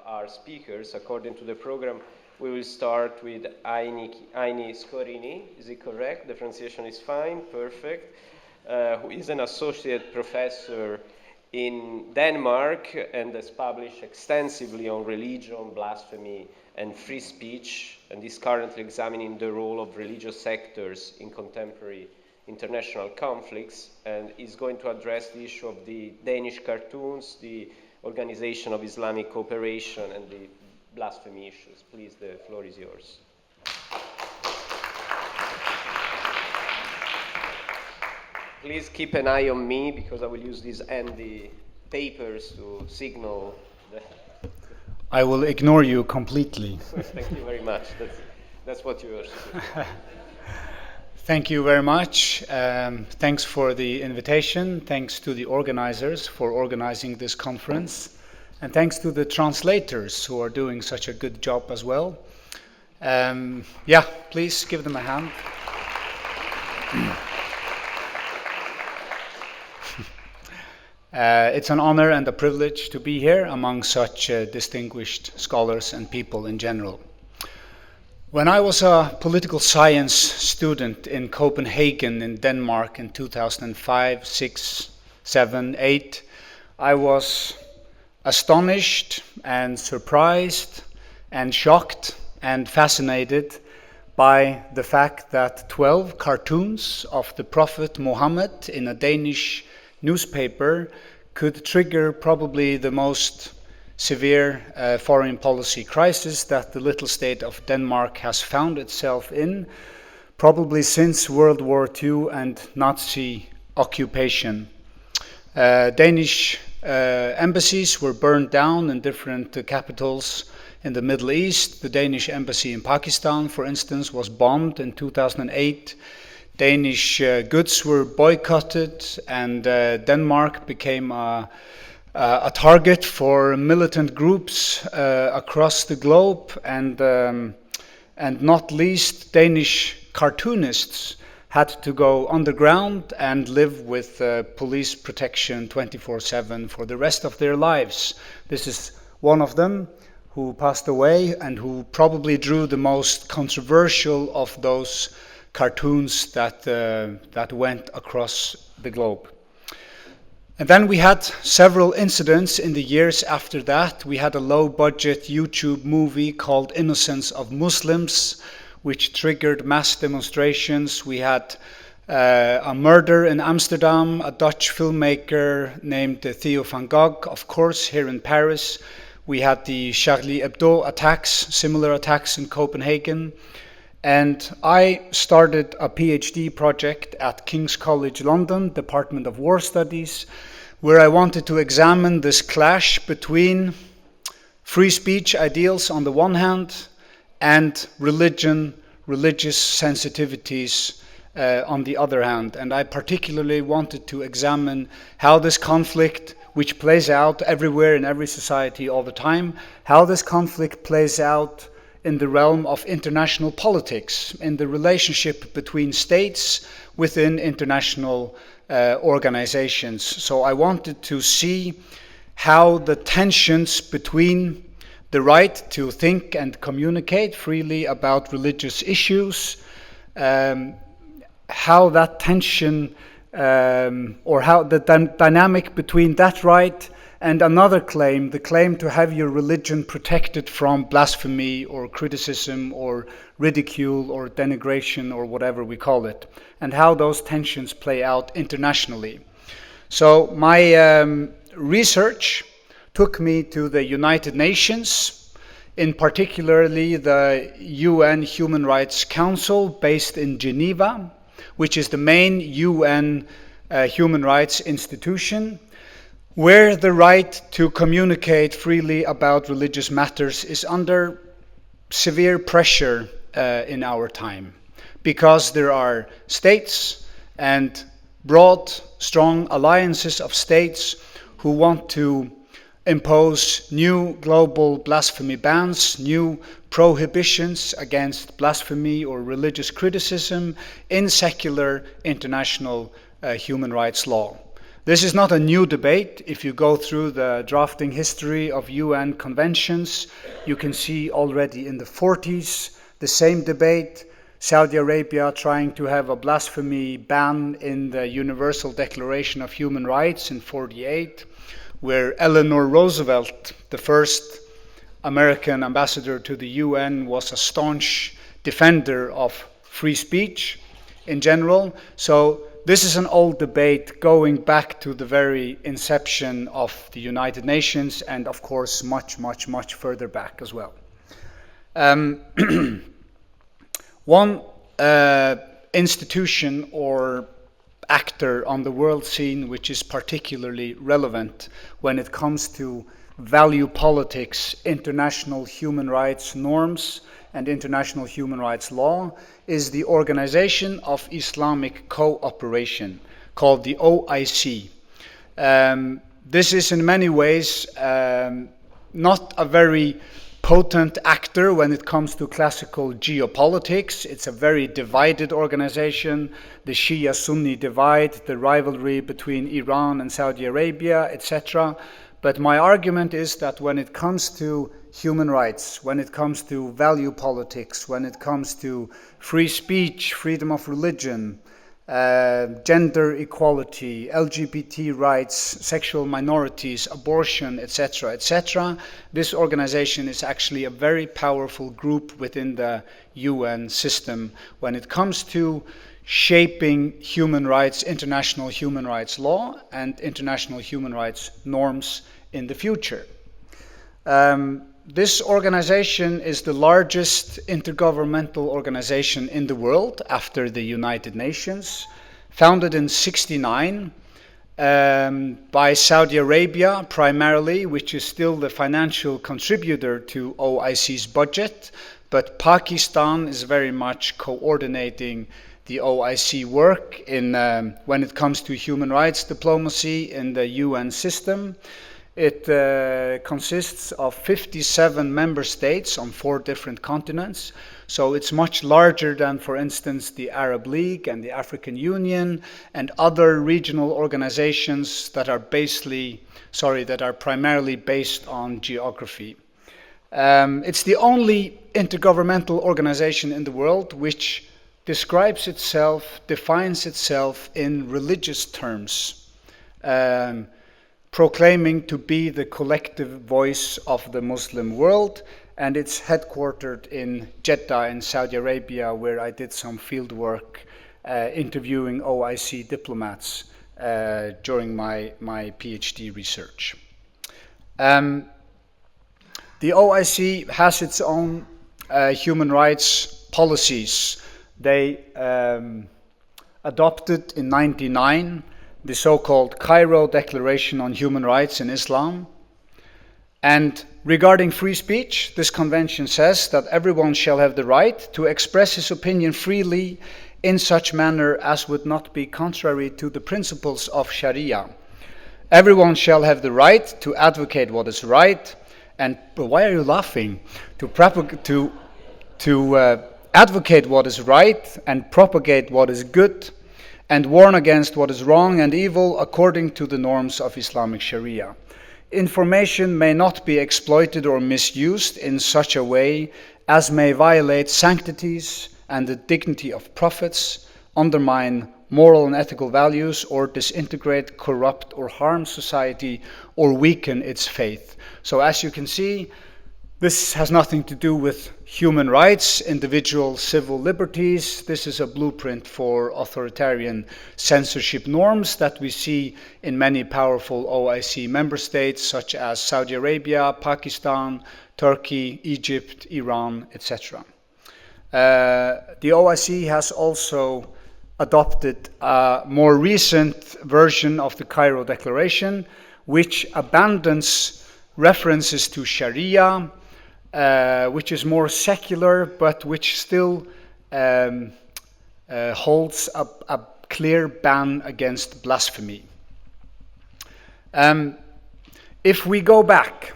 our speakers. According to the program, we will start with Heini SKORINI. Is it correct? The pronunciation is fine, perfect. Who is an associate professor in Denmark and has published extensively on religion, blasphemy, and free speech, and is currently examining the role of religious sectors in contemporary international conflicts, and is going to address the issue of the Danish cartoons, the organization of Islamic cooperation, and the blasphemy issues. Please, the floor is yours. Please keep an eye on me, because I will use these handy papers to signal the... I will ignore you completely. Thank you very much. That's what you are supposed to do. Thank you very much. Thanks for the invitation. Thanks to the organizers for organizing this conference. And thanks to the translators who are doing such a good job as well. Please give them a hand. It's an honor and a privilege to be here among such distinguished scholars and people in general. When I was a political science student in Copenhagen in Denmark in 2005, 6, 7, 8, I was astonished and surprised and shocked and fascinated by the fact that 12 cartoons of the Prophet Muhammad in a Danish newspaper could trigger probably the most severe foreign policy crisis that the little state of Denmark has found itself in, probably since World War II and Nazi occupation. Danish embassies were burned down in different capitals in the Middle East. The Danish embassy in Pakistan, for instance, was bombed in 2008. Danish goods were boycotted, and Denmark became a target for militant groups across the globe, and not least Danish cartoonists had to go underground and live with police protection 24/7 for the rest of their lives. This is one of them who passed away and who probably drew the most controversial of those cartoons that went across the globe. And then we had several incidents in the years after that. We had a low-budget YouTube movie called Innocence of Muslims, which triggered mass demonstrations. We had a murder in Amsterdam, a Dutch filmmaker named Theo van Gogh, of course, here in Paris. We had the Charlie Hebdo attacks, similar attacks in Copenhagen. And I started a PhD project at King's College London, Department of War Studies, where I wanted to examine this clash between free speech ideals on the one hand and religious sensitivities on the other hand. And I particularly wanted to examine how this conflict, which plays out everywhere in every society all the time, how this conflict plays out in the realm of international politics, in the relationship between states within international organizations. So I wanted to see how the tensions between the right to think and communicate freely about religious issues, how that tension or how the dynamic between that right and another claim, the claim to have your religion protected from blasphemy or criticism or ridicule or denigration or whatever we call it, and how those tensions play out internationally. So my research took me to the United Nations, in particularly the UN Human Rights Council based in Geneva, which is the main UN human rights institution, where the right to communicate freely about religious matters is under severe pressure in our time, because there are states and broad, strong alliances of states who want to impose new global blasphemy bans, new prohibitions against blasphemy or religious criticism in secular international human rights law. This is not a new debate. If you go through the drafting history of UN conventions, you can see already in the 40s the same debate. Saudi Arabia trying to have a blasphemy ban in the Universal Declaration of Human Rights in 48, where Eleanor Roosevelt, the first American ambassador to the UN, was a staunch defender of free speech in general. So this is an old debate going back to the very inception of the United Nations, and of course much, much, much further back as well. One institution or actor on the world scene which is particularly relevant when it comes to value politics, international human rights norms, and international human rights law is the Organization of Islamic Cooperation, called the OIC. This is in many ways not a very potent actor when it comes to classical geopolitics. It's a very divided organization, the Shia-Sunni divide, the rivalry between Iran and Saudi Arabia, etc. But my argument is that when it comes to human rights, when it comes to value politics, when it comes to free speech, freedom of religion, gender equality, LGBT rights, sexual minorities, abortion, etc., etc., this organization is actually a very powerful group within the UN system when it comes to shaping human rights, international human rights law, and international human rights norms in the future. This organization is the largest intergovernmental organization in the world after the United Nations, founded in '69 by Saudi Arabia primarily, which is still the financial contributor to OIC's budget, but Pakistan is very much coordinating the OIC work in when it comes to human rights diplomacy in the UN system. It consists of 57 member states on 4 different continents, so it's much larger than, for instance, the Arab League and the African Union and other regional organizations that are primarily based on geography. It's the only intergovernmental organization in the world which defines itself in religious terms, proclaiming to be the collective voice of the Muslim world, and it's headquartered in Jeddah in Saudi Arabia, where I did some field work interviewing OIC diplomats during my PhD research. The OIC has its own human rights policies. They adopted in '99 the so-called Cairo Declaration on Human Rights in Islam. And regarding free speech, this convention says that everyone shall have the right to express his opinion freely in such manner as would not be contrary to the principles of Sharia. Everyone shall have the right to advocate what is right, and why are you laughing? To advocate what is right and propagate what is good, and warn against what is wrong and evil according to the norms of Islamic Sharia. Information may not be exploited or misused in such a way as may violate sanctities and the dignity of prophets, undermine moral and ethical values, or disintegrate, corrupt, or harm society, or weaken its faith. So as you can see, this has nothing to do with human rights, individual civil liberties. This is a blueprint for authoritarian censorship norms that we see in many powerful OIC member states such as Saudi Arabia, Pakistan, Turkey, Egypt, Iran, etc. The OIC has also adopted a more recent version of the Cairo Declaration, which abandons references to Sharia, which is more secular, but which still holds a clear ban against blasphemy. If we go back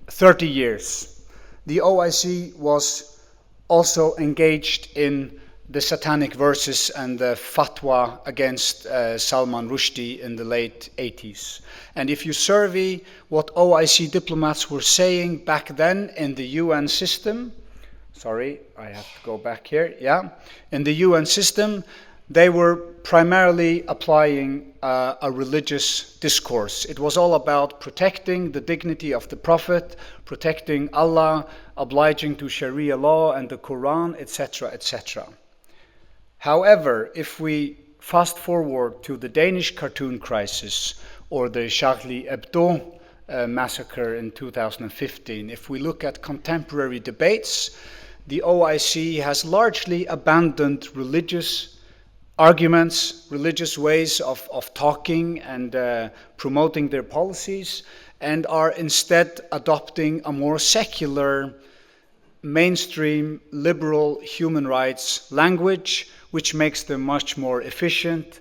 30 years, the OIC was also engaged in the satanic verses and the fatwa against Salman Rushdie in the late 80s. And if you survey what OIC diplomats were saying back then in the UN system, sorry, I have to go back here, yeah, in the UN system, they were primarily applying a religious discourse. It was all about protecting the dignity of the Prophet, protecting Allah, obliging to Sharia law and the Quran, etc., etc. However, if we fast forward to the Danish Cartoon crisis or the Charlie Hebdo massacre in 2015, if we look at contemporary debates, the OIC has largely abandoned religious arguments, religious ways of talking and promoting their policies, and are instead adopting a more secular, mainstream, liberal human rights language, which makes them much more efficient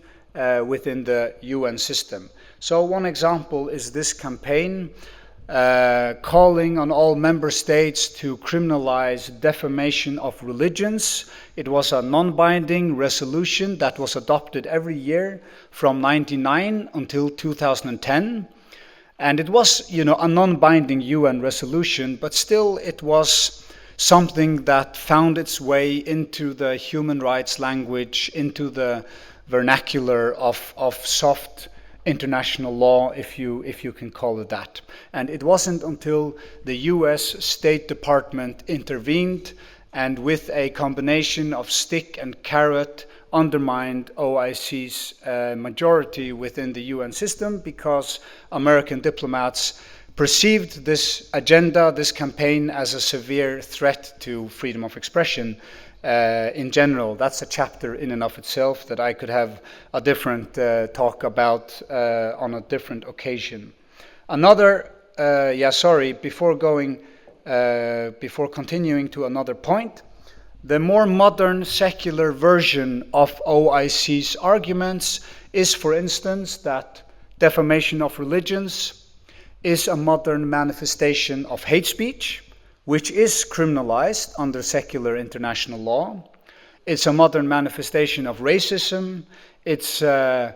within the UN system. So one example is this campaign calling on all member states to criminalize defamation of religions. It was a non-binding resolution that was adopted every year from 1999 until 2010. And it was, a non-binding UN resolution, but still it was something that found its way into the human rights language, into the vernacular of soft international law, if you can call it that. And it wasn't until the US State Department intervened and with a combination of stick and carrot undermined OIC's majority within the UN system, because American diplomats perceived this agenda, this campaign, as a severe threat to freedom of expression in general. That's a chapter in and of itself that I could have a different talk about on a different occasion. Another, before continuing to another point, the more modern secular version of OIC's arguments is, for instance, that defamation of religions is a modern manifestation of hate speech, which is criminalized under secular international law. It's a modern manifestation of racism. It's an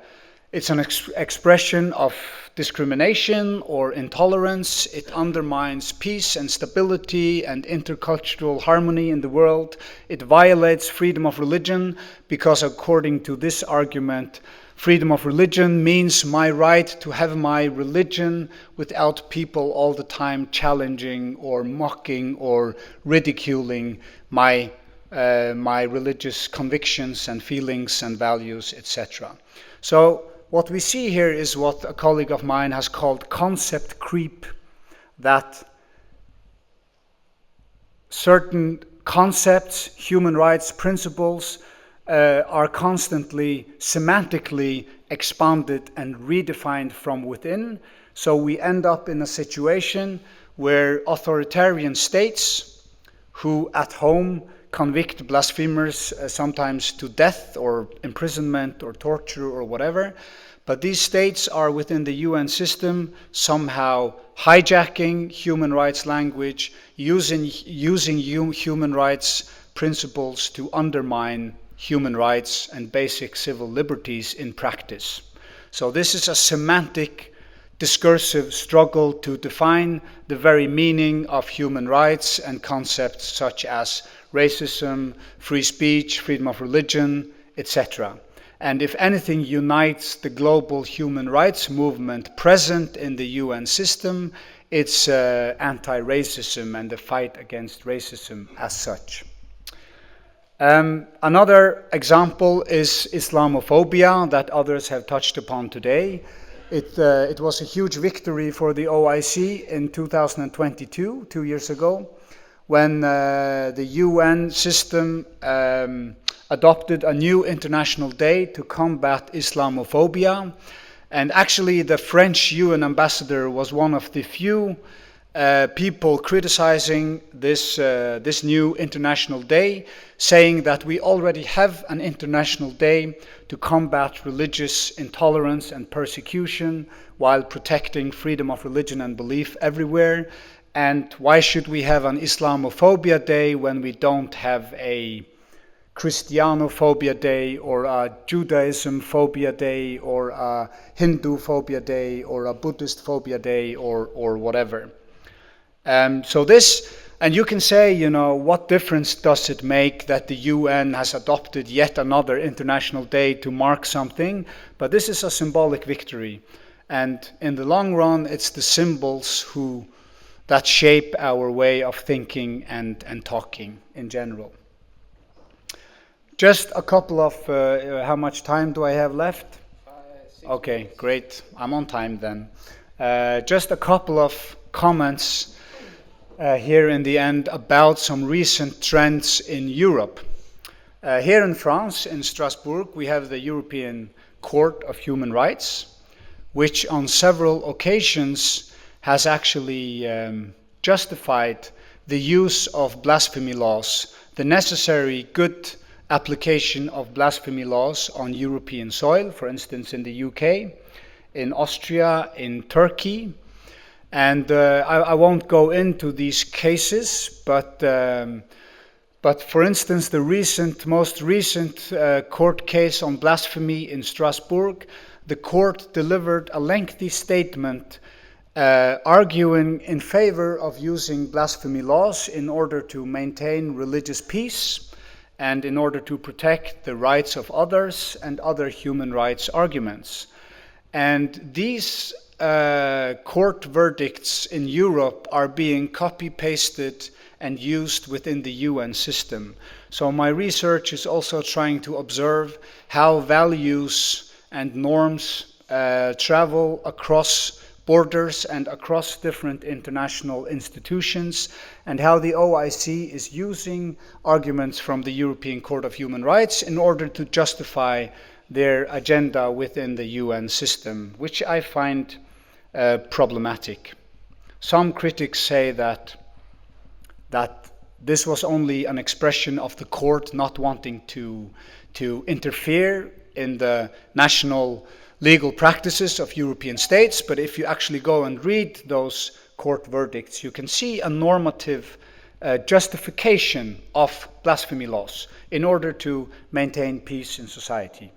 expression of discrimination or intolerance. It undermines peace and stability and intercultural harmony in the world. It violates freedom of religion because, according to this argument, freedom of religion means my right to have my religion without people all the time challenging or mocking or ridiculing my religious convictions and feelings and values, etc. So what we see here is what a colleague of mine has called concept creep, that certain concepts, human rights principles, are constantly semantically expanded and redefined from within. So we end up in a situation where authoritarian states, who at home convict blasphemers sometimes to death or imprisonment or torture or whatever, but these states are within the UN system somehow hijacking human rights language, using human rights principles to undermine human rights and basic civil liberties in practice. So this is a semantic, discursive struggle to define the very meaning of human rights and concepts such as racism, free speech, freedom of religion, etc. And if anything unites the global human rights movement present in the UN system, it's anti-racism and the fight against racism as such. Another example is Islamophobia that others have touched upon today. It was a huge victory for the OIC in 2022, 2 years ago, when the UN system adopted a new international day to combat Islamophobia. And actually the French UN ambassador was one of the few people criticizing this new international day, saying that we already have an international day to combat religious intolerance and persecution while protecting freedom of religion and belief everywhere. And why should we have an Islamophobia day when we don't have a Christianophobia Day, or a Judaism Phobia Day, or a Hindu Phobia Day, or a Buddhist Phobia Day, or whatever. So this, and you can say, you know, what difference does it make that the UN has adopted yet another international day to mark something? But this is a symbolic victory. And in the long run, it's the symbols that shape our way of thinking and talking in general. Just a couple of, how much time do I have left? Okay, great. I'm on time then. Just a couple of comments here in the end about some recent trends in Europe. Here in France, in Strasbourg, we have the European Court of Human Rights, which on several occasions has actually justified the use of blasphemy laws, the necessary good application of blasphemy laws on European soil, for instance in the UK, in Austria, in Turkey. And I won't go into these cases, but for instance, the most recent court case on blasphemy in Strasbourg, the court delivered a lengthy statement arguing in favor of using blasphemy laws in order to maintain religious peace and in order to protect the rights of others and other human rights arguments. And these court verdicts in Europe are being copy-pasted and used within the UN system. So my research is also trying to observe how values and norms travel across borders and across different international institutions, and how the OIC is using arguments from the European Court of Human Rights in order to justify their agenda within the UN system, which I find problematic. Some critics say that this was only an expression of the court not wanting to interfere in the national legal practices of European states, but if you actually go and read those court verdicts, you can see a normative justification of blasphemy laws in order to maintain peace in society.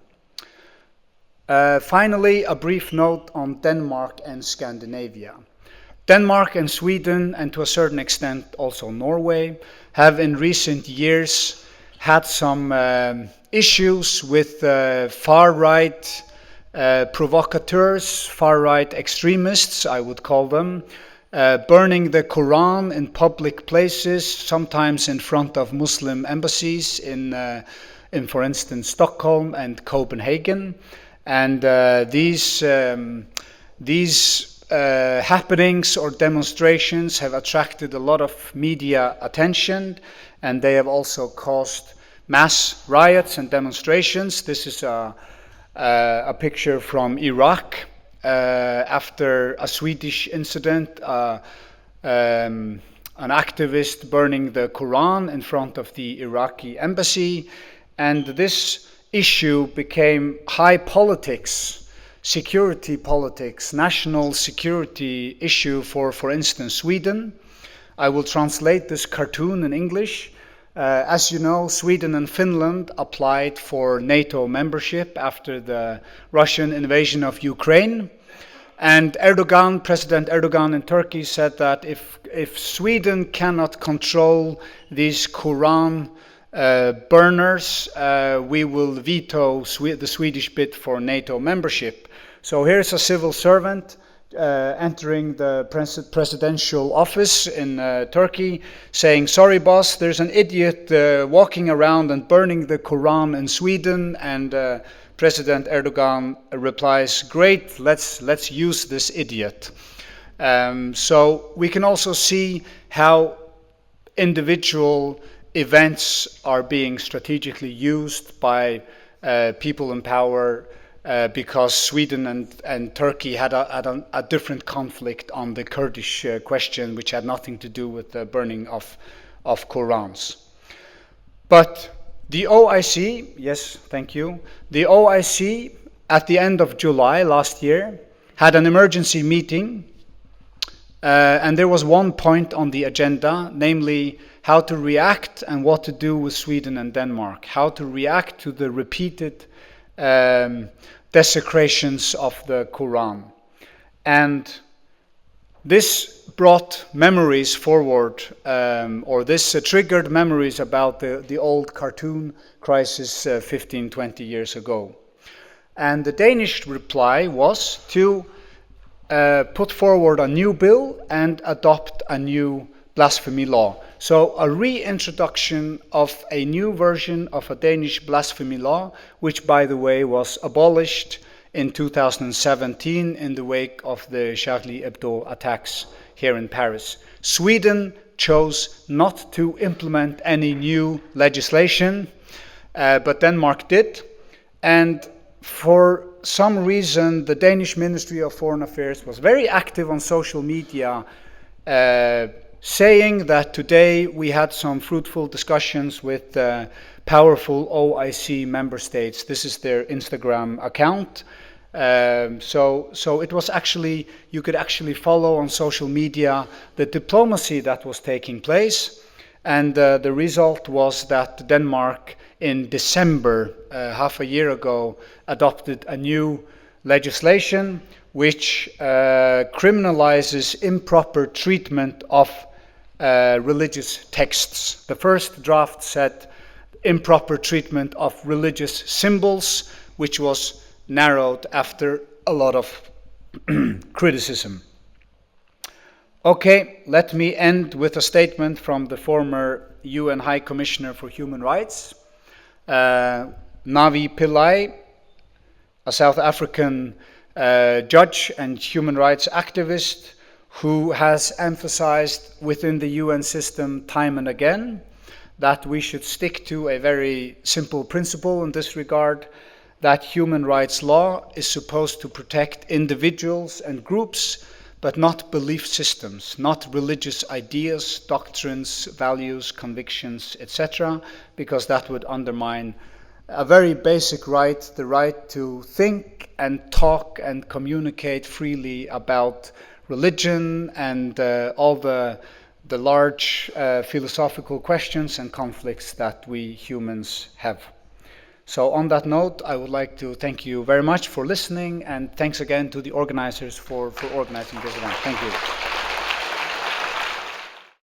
Finally, a brief note on Denmark and Scandinavia. Denmark and Sweden, and to a certain extent also Norway, have in recent years had some issues with far-right provocateurs, far-right extremists, I would call them, burning the Quran in public places, sometimes in front of Muslim embassies in for instance, Stockholm and Copenhagen. And these happenings or demonstrations have attracted a lot of media attention, and they have also caused mass riots and demonstrations. This is a picture from Iraq after a Swedish incident, an activist burning the Quran in front of the Iraqi embassy, and this issue became high politics, security politics, national security issue for instance, Sweden. I will translate this cartoon in English. As you know, Sweden and Finland applied for NATO membership after the Russian invasion of Ukraine. And President Erdogan in Turkey said that if Sweden cannot control these Quran burners, we will veto the Swedish bid for NATO membership. So here's a civil servant entering the presidential office in Turkey, saying, "Sorry, boss, there's an idiot walking around and burning the Quran in Sweden." And President Erdogan replies, "Great, let's use this idiot." So we can also see how individual events are being strategically used by people in power because Sweden and Turkey had a different conflict on the Kurdish question, which had nothing to do with the burning of Qurans. But the OIC, yes, thank you. The OIC, at the end of July last year, had an emergency meeting And there was one point on the agenda, namely how to react and what to do with Sweden and Denmark, how to react to the repeated desecrations of the Quran. And this brought memories forward, or this triggered memories about the old cartoon crisis 15, 20 years ago. And the Danish reply was to put forward a new bill and adopt a new blasphemy law. So a reintroduction of a new version of a Danish blasphemy law, which, by the way, was abolished in 2017 in the wake of the Charlie Hebdo attacks here in Paris. Sweden chose not to implement any new legislation, but Denmark did. And for some reason, the Danish Ministry of Foreign Affairs was very active on social media, saying that today we had some fruitful discussions with powerful OIC member states. This is their Instagram account. So it was actually, you could actually follow on social media the diplomacy that was taking place. And the result was that Denmark in December, half a year ago, adopted a new legislation which criminalizes improper treatment of religious texts. The first draft said improper treatment of religious symbols, which was narrowed after a lot of criticism. Okay, let me end with a statement from the former UN High Commissioner for Human Rights, Navi Pillai, a South African judge and human rights activist who has emphasized within the UN system time and again that we should stick to a very simple principle in this regard, that human rights law is supposed to protect individuals and groups, but not belief systems, not religious ideas, doctrines, values, convictions, etc., because that would undermine a very basic right, the right to think and talk and communicate freely about religion and all the large philosophical questions and conflicts that we humans have. So on that note, I would like to thank you very much for listening, and thanks again to the organizers for organizing this event. Thank you.